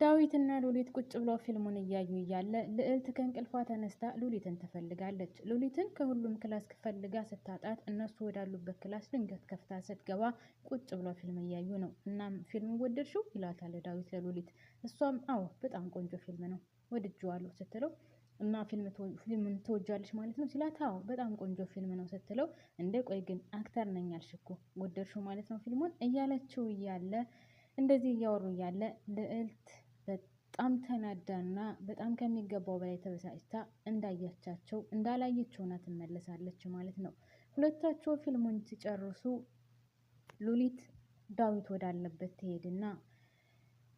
ዳዊትና ሉሊት ቁጭ ብለው ፊልሙን እያዩ እያለ ልዕልት ከእንቅልፏ ተነስታ ሉሊትን ትፈልጋለች። ሉሊትን ከሁሉም ክላስ ፈልጋ ስታጣት እነሱ ወዳሉበት ክላስ ድንገት ከፍታ ስትገባ ቁጭ ብለው ፊልም እያዩ ነው። እናም ፊልም ወደድሽው ይላታል ዳዊት ለሉሊት። እሷም አዎ በጣም ቆንጆ ፊልም ነው ወድጄዋለሁ ስትለው እና ፊልምን ትወጃለሽ ማለት ነው ሲላት አዎ በጣም ቆንጆ ፊልም ነው ስትለው እንደ ቆይ ግን አክተር ነኝ አልሽ እኮ ወደድሽው ማለት ነው ፊልሙን እያለችው እያለ እንደዚህ እያወሩ እያለ ልዕልት በጣም ተናዳና በጣም ከሚገባው በላይ ተበሳጭታ እንዳያቻቸው እንዳላየች ሆና ትመለሳለች ማለት ነው። ሁለታቸው ፊልሙን ሲጨርሱ ሉሊት ዳዊት ወዳለበት ትሄድና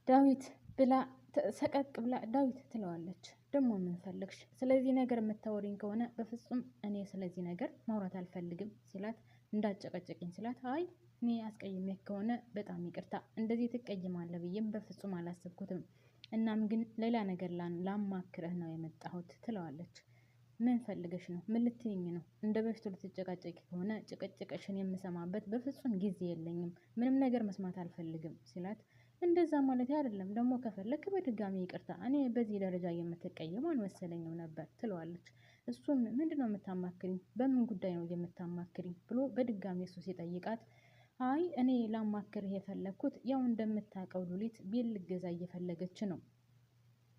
ዳዊት ብላ ሰቀቅ ብላ ዳዊት ትለዋለች። ደግሞ ምን ፈለግሽ? ስለዚህ ነገር የምታወሪኝ ከሆነ በፍጹም እኔ ስለዚህ ነገር ማውራት አልፈልግም ሲላት እንዳጨቀጨቅኝ ሲላት አይ እኔ አስቀይሜ ከሆነ በጣም ይቅርታ፣ እንደዚህ ትቀይማለህ ብዬም በፍጹም አላሰብኩትም። እናም ግን ሌላ ነገር ላማክረህ ነው የመጣሁት ትለዋለች። ምን ፈልገሽ ነው? ምን ልትይኝ ነው? እንደ በፊቱ ልትጨቃጨቂ ከሆነ ጭቅጭቅሽን የምሰማበት በፍጹም ጊዜ የለኝም። ምንም ነገር መስማት አልፈልግም ሲላት እንደዛ ማለት አይደለም፣ ደግሞ ከፈለክ በድጋሚ ይቅርታ፣ እኔ በዚህ ደረጃ የምትቀየም አልመሰለኝም ነበር ትለዋለች። እሱም ምንድነው የምታማክሪኝ? በምን ጉዳይ ነው የምታማክሪኝ ብሎ በድጋሚ እሱ ሲጠይቃት አይ እኔ ላማክርህ የፈለግኩት ያው እንደምታውቀው ሉሊት ቤት ልገዛ እየፈለገች ነው።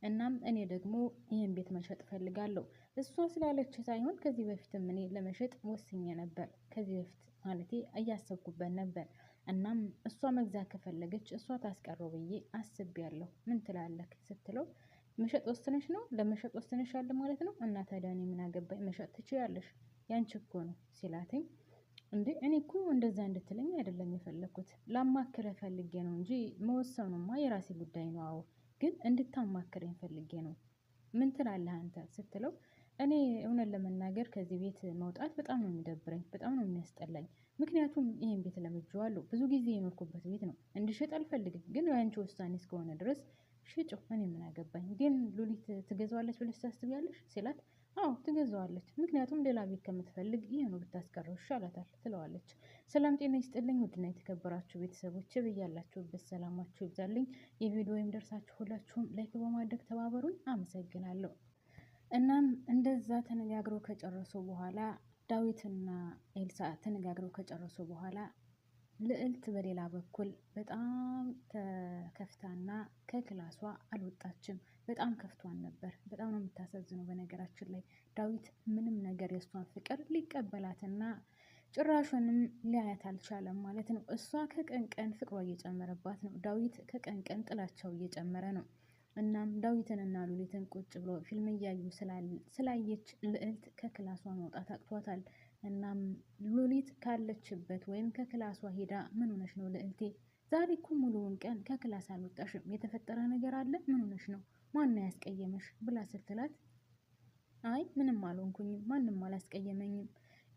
እናም እኔ ደግሞ ይህን ቤት መሸጥ እፈልጋለሁ። እሷ ስላለች ሳይሆን ከዚህ በፊትም እኔ ለመሸጥ ወስኜ ነበር። ከዚህ በፊት ማለቴ እያሰብኩበት ነበር። እናም እሷ መግዛት ከፈለገች እሷ ታስቀረው ብዬ አስቤያለሁ። ምን ትላለህ ስትለው መሸጥ ወስነሽ ነው? ለመሸጥ ወስነሻል ማለት ነው? እና ታዲያ እኔ ምን አገባኝ? መሸጥ ትችያለሽ፣ ያንቺ እኮ ነው ሲላትኝ እንዴ እኔ እኮ እንደዛ እንድትለኝ አይደለም የፈለግኩት፣ ላማክረህ ፈልጌ ነው እንጂ መወሰኑማ የራሴ ጉዳይ ነው። አዎ ግን እንድታማክረኝ ፈልጌ ነው። ምን ትላለህ አንተ ስትለው እኔ እውነት ለመናገር ከዚህ ቤት መውጣት በጣም ነው የሚደብረኝ፣ በጣም ነው የሚያስጠላኝ። ምክንያቱም ይህን ቤት ለምጄዋለሁ፣ ብዙ ጊዜ የኖርኩበት ቤት ነው። እንድሸጥ አልፈልግም፣ ግን የአንቺ ውሳኔ እስከሆነ ድረስ ሽጮ፣ እኔ ምን አገባኝ። ግን ሉሊት ትገዛዋለች ብለሽ ታስቢያለሽ ሲላት አዎ ትገዛዋለች፣ ምክንያቱም ሌላ ቤት ከምትፈልግ ይህኑ ብታስቀረው ይሻላታል ትለዋለች። ሰላም ጤና ይስጥልኝ ውድና የተከበራችሁ ቤተሰቦች ብያላችሁበት ሰላማችሁ ይብዛልኝ። የቪዲዮ ወይም ደርሳችሁ ሁላችሁም ላይክ በማድረግ ተባበሩኝ። አመሰግናለሁ። እናም እንደዛ ተነጋግረው ከጨረሱ በኋላ ዳዊትና ኤልሳ ተነጋግረው ከጨረሱ በኋላ ልዕልት በሌላ በኩል በጣም ተከፍታና ከክላሷ አልወጣችም። በጣም ከፍቷን ነበር። በጣም ነው የምታሳዝነው። በነገራችን ላይ ዳዊት ምንም ነገር የእሷን ፍቅር ሊቀበላትና ጭራሹንም ሊያያት አልቻለም ማለት ነው። እሷ ከቀን ቀን ፍቅሯ እየጨመረባት ነው። ዳዊት ከቀን ቀን ጥላቸው እየጨመረ ነው። እናም ዳዊትንና ሉሊትን ቁጭ ብሎ ፊልም እያዩ ስላየች ልዕልት ከክላሷ መውጣት አቅቷታል። እናም ሉሊት ካለችበት ወይም ከክላሷ ሄዳ ምን ሆነሽ ነው ልዕልቴ? ዛሬ እኮ ሙሉውን ቀን ከክላስ አልወጣሽም። የተፈጠረ ነገር አለ? ምን ሆነሽ ነው? ማነው ያስቀየመሽ? ብላ ስትላት አይ ምንም አልሆንኩኝም፣ ማንም አላስቀየመኝም፣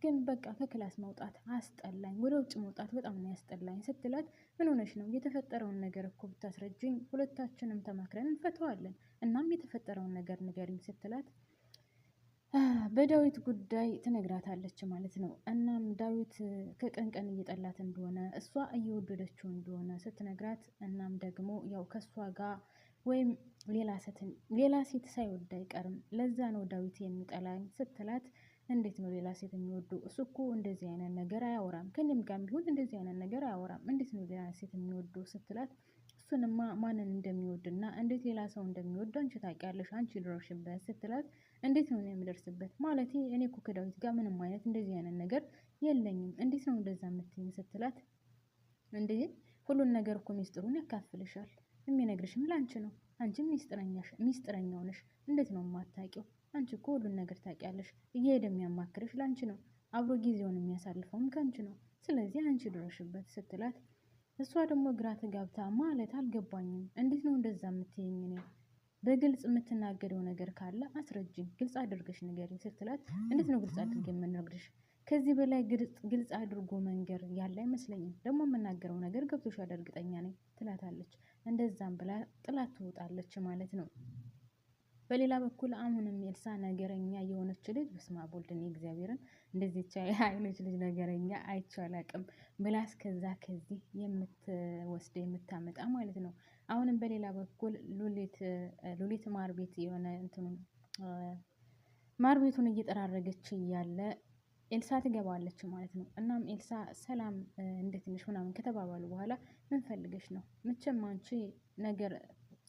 ግን በቃ ከክላስ መውጣት አስጠላኝ፣ ወደ ውጭ መውጣት በጣም ነው ያስጠላኝ ስትላት ምን ሆነሽ ነው? የተፈጠረውን ነገር እኮ ብታስረጅኝ ሁለታችንም ተማክረን እንፈተዋለን። እናም የተፈጠረውን ነገር ንገሪኝ ስትላት በዳዊት ጉዳይ ትነግራታለች ማለት ነው። እናም ዳዊት ከቀን ቀን እየጠላት እንደሆነ እሷ እየወደደችው እንደሆነ ስትነግራት እናም ደግሞ ያው ከእሷ ጋር ወይም ሌላ ሴት ሳይወድ አይቀርም፣ ለዛ ነው ዳዊት የሚጠላኝ ስትላት እንዴት ነው ሌላ ሴት የሚወዱ? እሱ እኮ እንደዚህ አይነት ነገር አያወራም፣ ከኔም ጋር ቢሆን እንደዚህ አይነት ነገር አያወራም፣ እንዴት ነው ሌላ ሴት የሚወዱ ስትላት እሱንማ ማንን እንደሚወድና እንዴት ሌላ ሰው እንደሚወድ አንቺ ታውቂያለሽ፣ አንቺ ድረሽበት ስትላት እንዴት ነው የምደርስበት? ማለቴ እኔ እኮ ከዳዊት ጋር ምንም አይነት እንደዚህ አይነት ነገር የለኝም፣ እንዴት ነው እንደዛ የምትይኝ ስትላት እንዴ ሁሉን ነገር እኮ ሚስጥሩን ያካፍልሻል፣ የሚነግርሽም ላንቺ ነው፣ አንቺም ሚስጥረኛው ነሽ፣ እንዴት ነው የማታውቂው? አንቺ እኮ ሁሉን ነገር ታውቂያለሽ፣ እየሄደ የሚያማክርሽ ላንቺ ነው፣ አብሮ ጊዜውን የሚያሳልፈውም ከአንቺ ነው፣ ስለዚህ አንቺ ድረሽበት ስትላት እሷ ደግሞ ግራ ተጋብታ ማለት አልገባኝም፣ እንዴት ነው እንደዛ የምትይኝ? እኔ በግልጽ የምትናገረው ነገር ካለ አስረጅኝ፣ ግልጽ አድርገሽ ንገሪኝ ስትላት እንዴት ነው ግልጽ አድርጌ የምነግርሽ? ከዚህ በላይ ግልጽ አድርጎ መንገር ያለ አይመስለኝም፣ ደግሞ የምናገረው ነገር ገብቶሻል እርግጠኛ ነኝ ትላታለች። እንደዛም ብላ ጥላት ትወጣለች ማለት ነው። በሌላ በኩል አሁንም ኤልሳ ነገረኛ የሆነች ልጅ በስመ አብ ወልድ እግዚአብሔርን እንደዚች አይነች ልጅ ነገረኛ አይቼ አላቅም ብላ እስከዛ ከዚህ የምትወስደ የምታመጣ ማለት ነው። አሁንም በሌላ በኩል ሉሊት ማር ቤት የሆነ ማር ቤቱን እየጠራረገች እያለ ኤልሳ ትገባለች ማለት ነው። እናም ኤልሳ ሰላም እንዴት ነሽ ምናምን ከተባባሉ በኋላ ምን ፈልገሽ ነው? መቼም አንቺ ነገር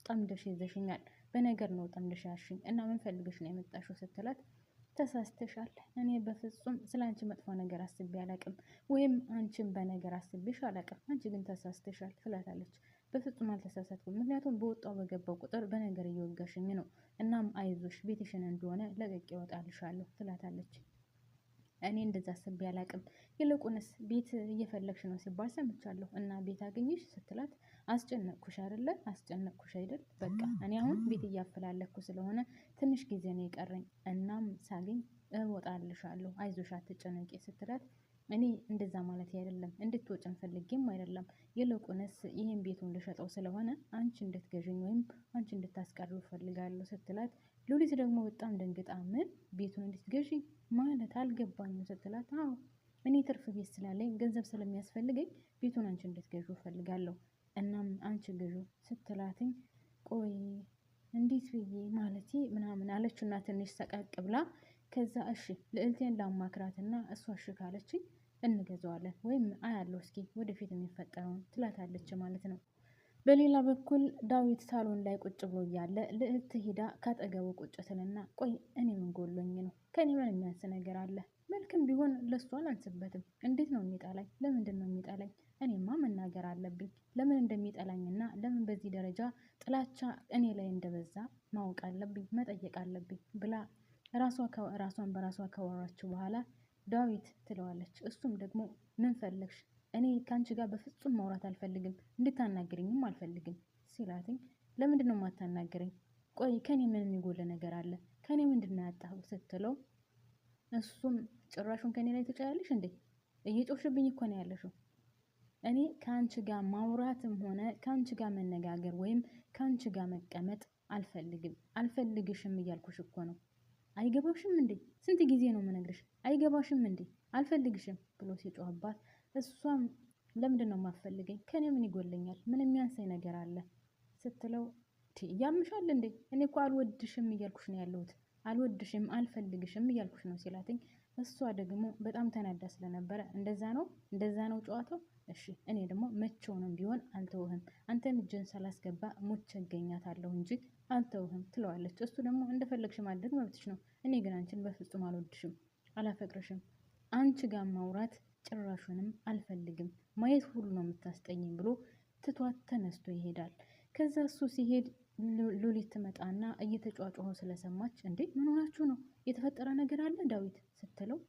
ጠምደሽ ይዘሽኛል፣ በነገር ነው ጠምደሽ ያሽኝ እና ምን ፈልገሽ ነው የመጣሽው ስትላት ተሳስተሻል። እኔ በፍጹም ስለ አንቺ መጥፎ ነገር አስቤ አላቅም፣ ወይም አንቺን በነገር አስቤሽ አላቅም። አንቺ ግን ተሳስተሻል ትላታለች። በፍጹም አልተሳሳትኩም፣ ምክንያቱም በወጣው በገባው ቁጥር በነገር እየወጋሽኝ ነው። እናም አይዞሽ ቤትሽን እንደሆነ ለቅቄ እወጣልሻለሁ ትላታለች። እኔ እንደዛ አስቤ አላቅም፣ ይልቁንስ ቤት እየፈለግሽ ነው ሲባል ሰምቻለሁ እና ቤት አገኘሽ ስትላት አስጨነቅኩሽ አይደለ? አስጨነቅኩሽ አይደል? በቃ እኔ አሁን ቤት እያፈላለኩ ስለሆነ ትንሽ ጊዜ ነው የቀረኝ። እናም ሳገኝ እወጣልሻለሁ፣ አይዞሽ አትጨነቂ ስትላት እኔ እንደዛ ማለት አይደለም፣ እንድትወጭን ፈልጌም አይደለም። ይልቁንስ ይህን ቤቱን ልሸጠው ስለሆነ አንቺ እንድትገዥኝ ወይም አንቺ እንድታስቀርብ ፈልጋለሁ ስትላት ሉሊት ደግሞ በጣም ደንግጣ ምን ቤቱን እንድትገዢ ማለት አልገባኝም ስትላት አዎ እኔ ትርፍ ቤት ስላለኝ ገንዘብ ስለሚያስፈልገኝ ቤቱን አንቺ እንድትገዢ ፈልጋለሁ። እናም አንቺ ግዢ ስትላትኝ ቆይ እንዴት ብዬ ማለቴ ምናምን አለችና ትንሽ ሰቀቅ ብላ ከዛ እሺ ልዕልቴን ላማክራትና እሷ እሺ ካለችኝ እንገዛዋለን ወይም አያለው እስኪ ወደፊት የሚፈጠረውን ትላታለች ማለት ነው። በሌላ በኩል ዳዊት ሳሎን ላይ ቁጭ ብሎ እያለ ልዕልት ሄዳ ካጠገቡ ቁጭ ትልና ቆይ እኔ ምን ጎሎኝ ነው? ከኔ ምን የሚያንስ ነገር አለ? መልክም ቢሆን ለሱ አላንስበትም። እንዴት ነው የሚጠላኝ? ለምንድን ነው የሚጠላኝ? እኔማ መናገር አለብኝ ለምን እንደሚጠላኝና ለምን በዚህ ደረጃ ጥላቻ እኔ ላይ እንደበዛ ማወቅ አለብኝ፣ መጠየቅ አለብኝ ብላ ራሷን በራሷ ካወራችው በኋላ ዳዊት ትለዋለች። እሱም ደግሞ ምን ፈለግሽ? እኔ ከአንቺ ጋር በፍጹም ማውራት አልፈልግም፣ እንድታናግርኝም አልፈልግም ሲላትኝ ለምንድን ነው የማታናግረኝ? ቆይ ከኔ ምን የሚጎል ነገር አለ? ከኔ ምንድን ነው ያጣሁ ስትለው እሱም ጭራሹን ከኔ ላይ ትጫያለሽ እንዴ? እየጮሽብኝ እኮ ነው ያለሽው። እኔ ከአንቺ ጋር ማውራትም ሆነ ከአንቺ ጋር መነጋገር ወይም ከአንቺ ጋር መቀመጥ አልፈልግም፣ አልፈልግሽም እያልኩሽ እኮ ነው። አይገባሽም እንዴ? ስንት ጊዜ ነው የምነግርሽ? አይገባሽም እንዴ? አልፈልግሽም ብሎ ሲጮህባት እሷም ለምንድን ነው የማትፈልገኝ? ከኔ ምን ይጎለኛል? ምን የሚያንሳኝ ነገር አለ ስትለው ያምሻል እንዴ? እኔ እኮ አልወድሽም እያልኩሽ ነው ያለሁት፣ አልወድሽም አልፈልግሽም እያልኩሽ ነው ሲላትኝ እሷ ደግሞ በጣም ተናዳ ስለነበረ እንደዛ ነው ጨዋታው። እሺ እኔ ደግሞ መቼውንም ቢሆን አልተውህም፣ አንተን እጅን ሳላስገባ ሞቼ እገኛታለሁ እንጂ አልተውህም ትለዋለች። እሱ ደግሞ እንደፈለግሽ ማድረግ መብትሽ ነው፣ እኔ ግን አንቺን በፍጹም አልወድሽም፣ አላፈቅርሽም፣ አንቺ ጋር ማውራት ጭራሹንም አልፈልግም፣ ማየት ሁሉ ነው የምታስጠኝም ብሎ ትቷት ተነስቶ ይሄዳል። ከዛ እሱ ሲሄድ ሉሊት ትመጣና እየተጫጫሁ ስለሰማች እንዴ ምን ሆናችሁ ነው? የተፈጠረ ነገር አለ ዳዊት ስትለው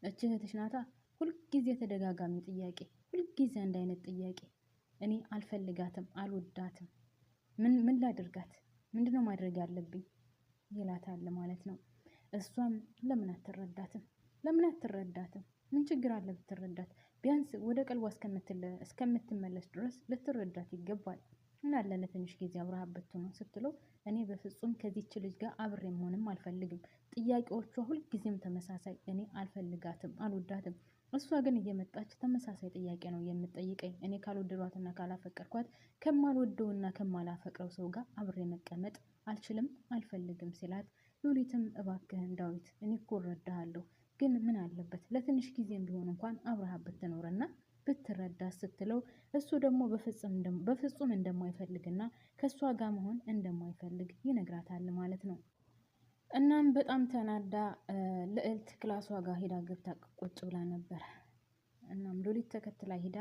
እች እህትሽ ናታ፣ ሁልጊዜ ተደጋጋሚ ጥያቄ፣ ሁልጊዜ አንድ አይነት ጥያቄ። እኔ አልፈልጋትም፣ አልወዳትም፣ ምን ላድርጋት? ምንድነው ማድረግ ያለብኝ ይላታል ማለት ነው። እሷም ለምን አትረዳትም? ለምን አትረዳትም? ምን ችግር አለ ብትረዳት? ቢያንስ ወደ ቀልቧ እስከምትመለስ ድረስ ልትረዳት ይገባል። እናለ ለትንሽ ጊዜ አብረሃበት ነው ስትለው እኔ በፍጹም ከዚች ልጅ ጋር አብሬ መሆንም አልፈልግም። ጥያቄዎቿ ሁልጊዜም ተመሳሳይ፣ እኔ አልፈልጋትም፣ አልወዳትም። እሷ ግን እየመጣች ተመሳሳይ ጥያቄ ነው የምትጠይቀኝ። እኔ ካልወደዷትና ካላፈቀርኳት ከማልወደውና ከማላፈቅረው ሰው ጋር አብሬ መቀመጥ አልችልም፣ አልፈልግም ሲላት ሉሊትም እባክህን ዳዊት እኔ እኮ እረዳሃለሁ፣ ግን ምን አለበት ለትንሽ ጊዜም ቢሆን እንኳን አብረሃበት ትኖርና ብትረዳ ስትለው እሱ ደግሞ በፍጹም እንደማይፈልግና ከእሷ ጋር መሆን እንደማይፈልግ ይነግራታል ማለት ነው። እናም በጣም ተናዳ ልዕልት ክላሷ ጋር ሄዳ ገብታ ቁጭ ብላ ነበር። እናም ሉሊት ተከትላ ሄዳ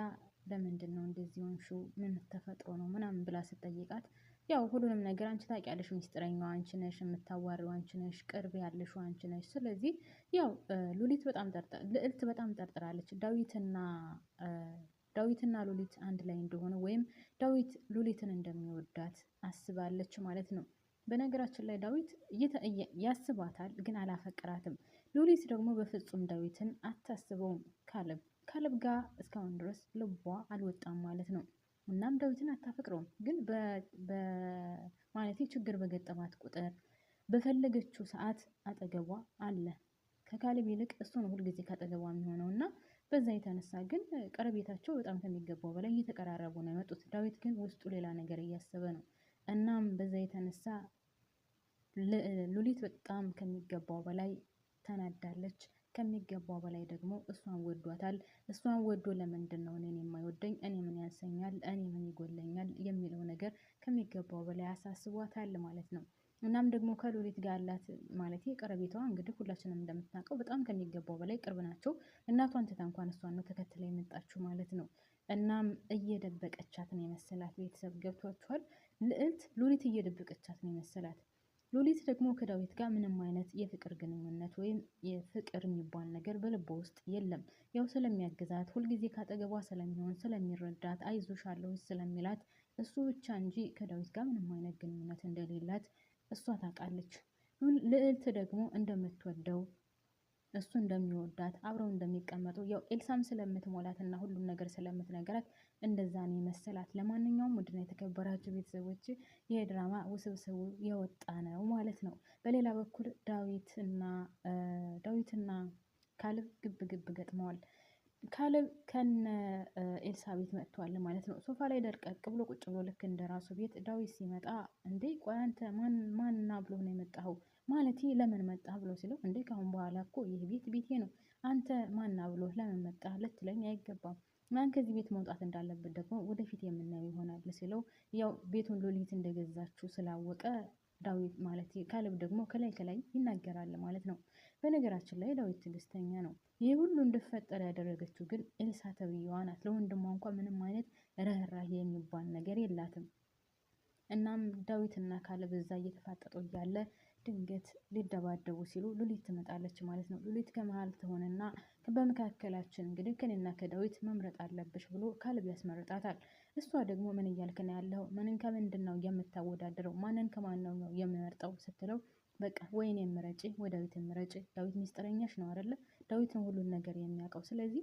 ለምንድን ነው እንደዚህ ሆንሽው? ምን ተፈጥሮ ነው ምናምን ብላ ስትጠይቃት ያው ሁሉንም ነገር አንቺ ታውቂያለሽ፣ ሚስጥረኛው አንቺ ነሽ፣ የምታዋሪው አንቺ ነሽ፣ ቅርብ ያለሽው አንቺ ነሽ። ስለዚህ ያው ልዕልት በጣም ጠርጥራለች ዳዊትና ሉሊት አንድ ላይ እንደሆነ ወይም ዳዊት ሉሊትን እንደሚወዳት አስባለች ማለት ነው። በነገራችን ላይ ዳዊት ያስባታል ግን አላፈቅራትም። ሉሊት ደግሞ በፍጹም ዳዊትን አታስበውም። ካለብ ጋር እስካሁን ድረስ ልቧ አልወጣም ማለት ነው። እናም ዳዊትን አታፈቅረውም፣ ግን ማለቴ ችግር በገጠማት ቁጥር በፈለገችው ሰዓት አጠገቧ አለ። ከካሌብ ይልቅ እሱ ነው ሁልጊዜ ካጠገቧ የሚሆነው እና በዛ የተነሳ ግን ቀረቤታቸው በጣም ከሚገባው በላይ እየተቀራረቡ ነው የመጡት። ዳዊት ግን ውስጡ ሌላ ነገር እያሰበ ነው። እናም በዛ የተነሳ ሉሊት በጣም ከሚገባው በላይ ተናዳለች። ከሚገባው በላይ ደግሞ እሷን ወዷታል። እሷን ወዶ ለምንድን ነው እኔን የማይወደኝ? እኔ ምን ያንሰኛል? እኔ ምን ይጎለኛል? የሚለው ነገር ከሚገባው በላይ አሳስቧታል ማለት ነው። እናም ደግሞ ከሉሊት ጋር ያላት ማለት ቀረቤታዋ እንግዲህ ሁላችንም እንደምትናውቀው በጣም ከሚገባው በላይ ቅርብ ናቸው። እናቷን ትታ እንኳን እሷን ነው ተከትላ የመጣችው ማለት ነው። እናም እየደበቀቻት ነው የመሰላት። ቤተሰብ ገብቷችኋል? ልዕልት ሉሊት እየደበቀቻት ነው የመሰላት። ሉሊት ደግሞ ከዳዊት ጋር ምንም አይነት የፍቅር ግንኙነት ወይም የፍቅር የሚባል ነገር በልቧ ውስጥ የለም። ያው ስለሚያግዛት ሁልጊዜ ካጠገቧ ስለሚሆን ስለሚረዳት አይዞሽ አለሁሽ ስለሚላት እሱ ብቻ እንጂ ከዳዊት ጋር ምንም አይነት ግንኙነት እንደሌላት እሷ ታውቃለች። ልዕልት ደግሞ እንደምትወደው እሱ እንደሚወዳት አብረው እንደሚቀመጡ ያው ኤልሳም ስለምትሞላት እና ሁሉም ነገር ስለምትነግራት እንደዛ ነው መሰላት። ለማንኛውም ውድና የተከበራችሁ ቤተሰቦች ይሄ ድራማ ውስብስቡ የወጣ ነው ማለት ነው። በሌላ በኩል ዳዊትና ካሌብ ግብ ግብ ገጥመዋል። ካሌብ ከነ ኤልሳ ቤት መጥቷል ማለት ነው። ሶፋ ላይ ደርቀቅ ብሎ ቁጭ ብሎ ልክ እንደ ራሱ ቤት ዳዊት ሲመጣ እንዴ ቆይ አንተ ማንና ብሎ ነው የመጣኸው? ማለት ለምን መጣህ ብሎ ሲለው እንዴ ካሁን በኋላ እኮ ይህ ቤት ቤቴ ነው። አንተ ማና ብሎ ለምን መጣህ ልትለኝ አይገባም። ማን ከዚህ ቤት መውጣት እንዳለበት ደግሞ ወደፊት የምናየው ይሆናል ሲለው ያው ቤቱን ሉሊት እንደገዛችው ስላወቀ ዳዊት ማለት ካሌብ ደግሞ ከላይ ከላይ ይናገራል ማለት ነው። በነገራችን ላይ ዳዊት ትዕግስተኛ ነው። ይህ ሁሉ እንዲፈጠር ያደረገችው ግን ኤልሳ ተብዬዋ ናት። ለወንድሟ እንኳ ምንም አይነት ርህራሄ የሚባል ነገር የላትም። እናም ዳዊትና ካሌብ እዛ እየተፋጠጡ እያለ ድንገት ሊደባደቡ ሲሉ ሉሊት ትመጣለች ማለት ነው። ሉሊት ከመሀል ትሆንና በመካከላችን እንግዲህ ከኔና ከዳዊት መምረጥ አለብሽ ብሎ ካሌብ ያስመርጣታል። እሷ ደግሞ ምን እያልክ ነው ያለው? ምንን ከምንድን ነው የምታወዳድረው? ማንን ከማን ነው የምመርጠው ስትለው በቃ ወይኔ ምረጪ ወይ ዳዊት ምረጪ። ዳዊት ሚስጥረኛሽ ነው አይደለ? ዳዊትን ሁሉን ነገር የሚያውቀው ስለዚህ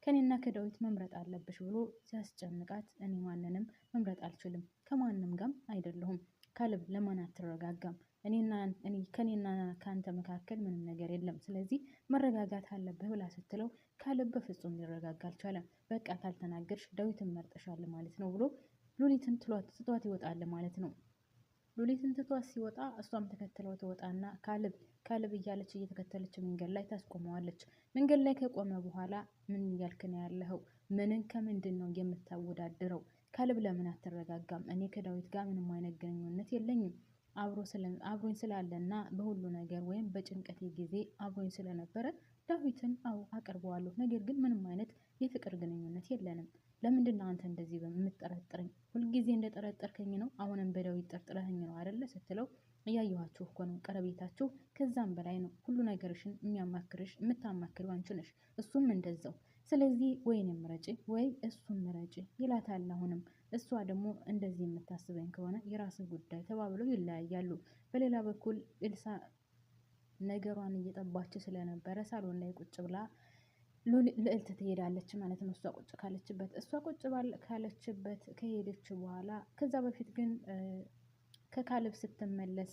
ከኔና ከዳዊት መምረጥ አለብሽ ብሎ ሲያስጨንቃት እኔ ማንንም መምረጥ አልችልም፣ ከማንም ጋም አይደለሁም። ካሌብ ለማን አትረጋጋም? ከኔና ከአንተ መካከል ምንም ነገር የለም። ስለዚህ መረጋጋት አለብህ ብላ ስትለው ካሌብ በፍጹም ሊረጋጋ አልቻለም። በቃ ካልተናገርሽ ዳዊትን መርጠሻል ማለት ነው ብሎ ሉሊትን ትቷት ይወጣል ማለት ነው። ሉሊትን ትቷት ሲወጣ እሷም ተከትለው ትወጣና ካሌብ እያለች እየተከተለች መንገድ ላይ ታስቆመዋለች። መንገድ ላይ ከቆመ በኋላ ምን እያልክ ነው ያለኸው? ምንን ከምንድን ነው የምታወዳድረው? ካሌብ ለምን አትረጋጋም? እኔ ከዳዊት ጋር ምንም አይነት ግንኙነት የለኝም። አብሮኝ ስላለና በሁሉ ነገር ወይም በጭንቀቴ ጊዜ አብሮኝ ስለነበረ ዳዊትን አቀርበዋለሁ። ነገር ግን ምንም አይነት የፍቅር ግንኙነት የለንም። ለምንድን ነው አንተ እንደዚህ የምትጠረጥረኝ? ሁልጊዜ እንደጠረጠርከኝ ነው አሁንም በዳዊት ጠርጥረኸኝ ነው አይደለ ስትለው እያየኋችሁ እኮ ነው ቀረቤታችሁ ከዛም በላይ ነው። ሁሉ ነገርሽን የምታማክሪው አንቺ ነሽ፣ እሱም እንደዛው። ስለዚህ ወይን ምረጪ ወይ እሱም ምረጪ ይላታል። አሁንም እሷ ደግሞ እንደዚህ የምታስበኝ ከሆነ የራስህ ጉዳይ ተባብለው ይለያያሉ። በሌላ በኩል ኤልሳ ነገሯን እየጠባች ስለነበረ ሳሎን ላይ ቁጭ ብላ ልዕልት ትሄዳለች ማለት ነው። እሷ ቁጭ ካለችበት ከሄደች በኋላ ከዛ በፊት ግን ከካሌብ ስትመለስ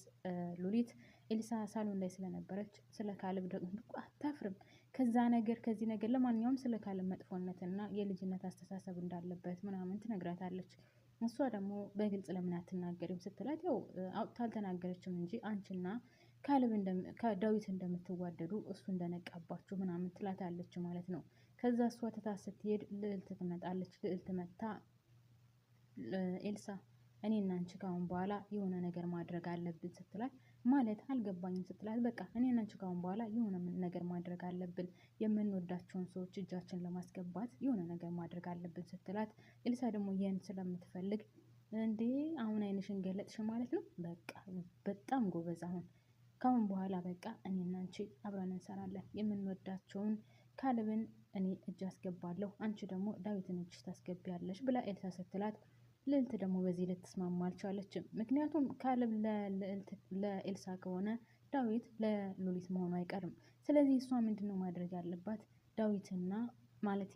ሉሊት ኤልሳ ሳሎን ላይ ስለነበረች ስለ ካሌብ ደግሞ አታፍርም ከዚህ ነገር ለማንኛውም ስለ ካሌብ መጥፎነትና የልጅነት አስተሳሰብ እንዳለበት ምናምን ትነግራታለች። እሷ ደግሞ በግልጽ ለምን አትናገሪም ስትላት ያው አውጥታ አልተናገረችም እንጂ አንቺና ዳዊት እንደምትዋደዱ እሱ እንደነቃባችሁ ምናምን ትላታለች ማለት ነው። ከዛ እሷ ትታ ስትሄድ ልዕልት ትመጣለች። ልዕልት መታ ኤልሳ እኔና አንቺ ካሁን በኋላ የሆነ ነገር ማድረግ አለብን ስትላት ማለት አልገባኝም ስትላት በቃ እኔና አንቺ ካሁን በኋላ የሆነ ነገር ማድረግ አለብን፣ የምንወዳቸውን ሰዎች እጃችን ለማስገባት የሆነ ነገር ማድረግ አለብን ስትላት ኤልሳ ደግሞ ይህን ስለምትፈልግ እንዴ አሁን አይንሽን ገለጥሽ ማለት ነው። በቃ በጣም ጎበዝ። አሁን ካሁን በኋላ በቃ እኔና አንቺ አብረን እንሰራለን። የምንወዳቸውን ካሌብን እኔ እጅ አስገባለሁ፣ አንቺ ደግሞ ዳዊትን እጅ ታስገቢያለሽ ብላ ኤልሳ ስትላት ልዕልት ደግሞ በዚህ ልትስማማ አልቻለችም። ምክንያቱም ካሌብ ለኤልሳ ከሆነ ዳዊት ለሉሊት መሆኑ አይቀርም። ስለዚህ እሷ ምንድነው ማድረግ ያለባት? ዳዊትና ማለት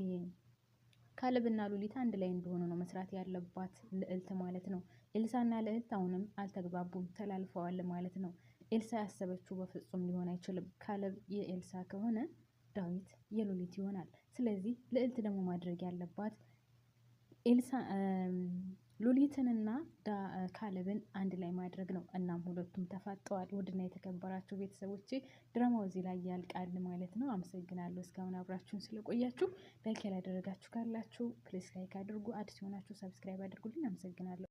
ካሌብና ሉሊት አንድ ላይ እንደሆኑ ነው መስራት ያለባት ልዕልት ማለት ነው። ኤልሳና ልዕልት አሁንም አልተግባቡም፣ ተላልፈዋል ማለት ነው። ኤልሳ ያሰበችው በፍጹም ሊሆን አይችልም። ካሌብ የኤልሳ ከሆነ ዳዊት የሉሊት ይሆናል። ስለዚህ ልዕልት ደግሞ ማድረግ ያለባት ሉሊትንና ካለብን አንድ ላይ ማድረግ ነው። እናም ሁለቱም ተፋጠዋል። ውድና የተከበራችሁ ቤተሰቦቼ ድራማው እዚህ ላይ ያልቃል ማለት ነው። አመሰግናለሁ እስካሁን አብራችሁን ስለቆያችሁ። ላይክ ያላደረጋችሁ ካላችሁ ፕሌስ ላይክ አድርጉ። አዲስ የሆናችሁ ሰብስክራይብ አድርጉልኝ። አመሰግናለሁ።